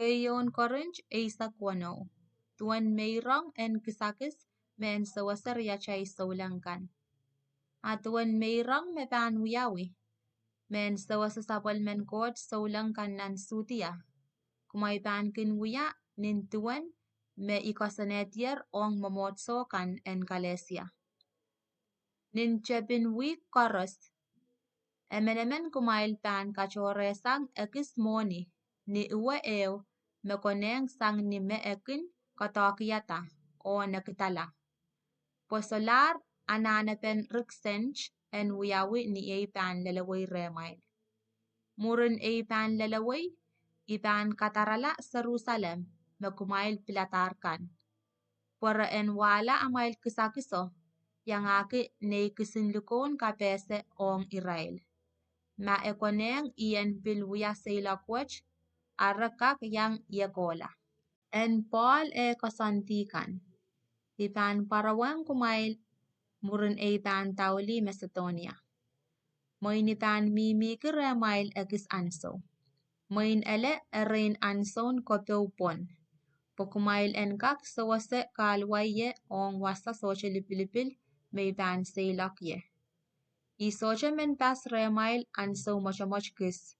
Ayon Korint Isa Kwano. Tuan Meirong en Kisakis men sawasar yachay saulangan. Atuan Meirong me pan wiyawi. Men sawasasapal men kot saulangan nan sutia. Kumay pan kin wiya nin tuan me ikosanetier ong mamotso kan en kalesia. Nin chepin wik koros. Emenemen kumail pan kachore sang ekis moni ni uwe eo me koneng sang ni me ekin katakiata o nakitala. Posolar anana pen riksench en wiyawi ni ei pan lalaway remail. Murun ei pan lalaway ipan katarala Jerusalem me kumail pilatarkan. Pora en wala amail kisakiso yang aki ne kisinlukon kapese ong Israel. Ma ekoneng iyan pilwya seilakwach arakak yang yakola. En Paul e kasantikan. Ipan parawang kumail murun e pan tauli Macedonia. Moin ipan mimikir remail egis anso. Moin ele erein anson kopeupon. Pokumail en kak sawase kalwaye ong wasa soche lipilipil may pan seilakye. Isoche men pas remail anso mochamoch kis.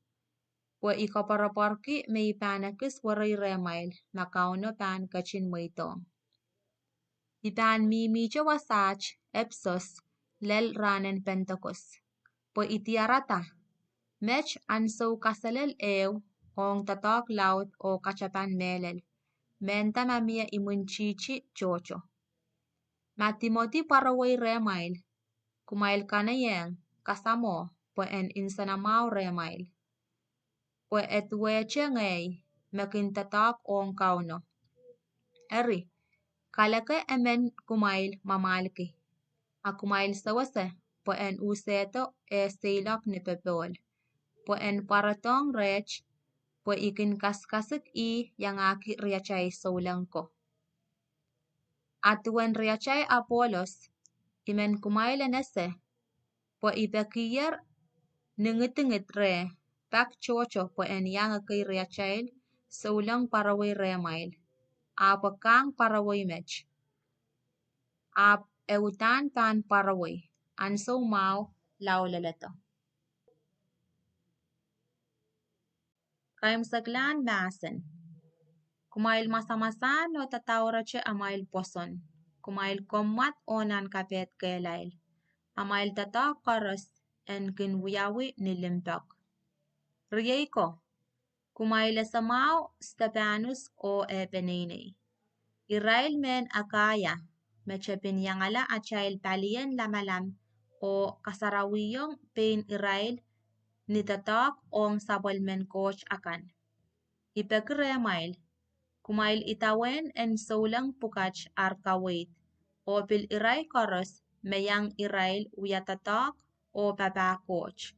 Wa ikaparaparki may panakis waray remail makauno pan kachin moitong. Ipan mimicha wasach epsos lel ranen pentakos. Po itiarata mech anso kasalel ew ong tatak laut o kachapan melel. Menta mamia imunchichi chocho. Matimoti paraway remail. Kumail kanayeng kasamo po en insanamao remail. Po etweche ngay makin tatak ong kauno. Eri, kalake emen kumail mamalki. A kumail sawase po en useto e seilak ni pepol. Po en paratong rech po ikin kaskasik yang aki riachay saulang Atuen riachay Apolos imen kumail enese po ipekiyer ningitingit re pak chocho po en yang aki riachay saulang paraway remail. Apakang paraway mech. Ap eutan pan paraway. Anso mau laulaleto. Kaim saglan basen. Kumail masa-masa no tatawrache amail poson. Kumail komat onan kapet kelail. Amail tatak karas en kinwiyawi nilimpak. Rieko. Kumail esamao Stepanus o epenene. Irail men akaya. Mechepin yangala achail palien lamalam o kasarawiyong pain Irail nitatak ong sabal men coach akan. Ipekiremail. Kumail itawen en saulang pukach arkawait o pil Iray koros mayang Irail uyatatak o papa coach.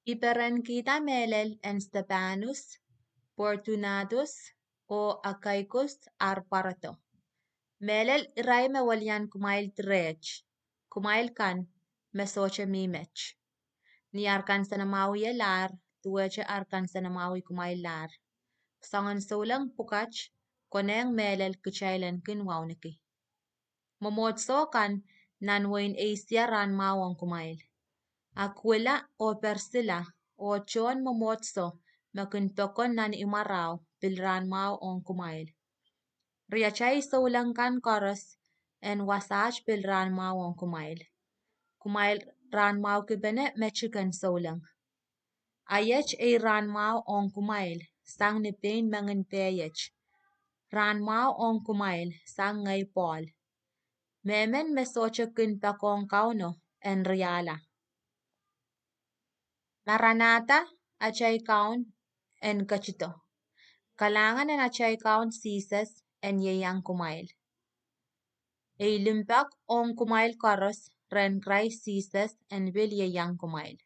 Iperen kita melel en Stepanus, Fortunatus o Achaicus arparato. Melel Iray mewalian kumail trech. Kumail kan mesoche mimech. Ni arkan sanamawi lar, tuweche arkan sanamawi kumail lar. Sangan saulang pukach, koneng melel kichailen kinwauniki. Momotso kan nanwain Asia ran mawang kumail. Aquila o Persila o John momotso makinpokon nan imaraw pilran maw ong kumail. Riachay saulang kan koros en wasach pilran maw ong kumail. Kumail ran maw kibene mechikan saulang. Ayech ay ran maw ong kumail sang ni pain mangin peyech. Ran maw ong kumail sang ngay Paul. Memen mesoche kin pakong kauno en riala. Maranata achay kaun en kachito. Kalangan en achay kaun sises en yeyang kumail. Ay limpak ong kumail koros ren kray sises en bil yeyang kumail.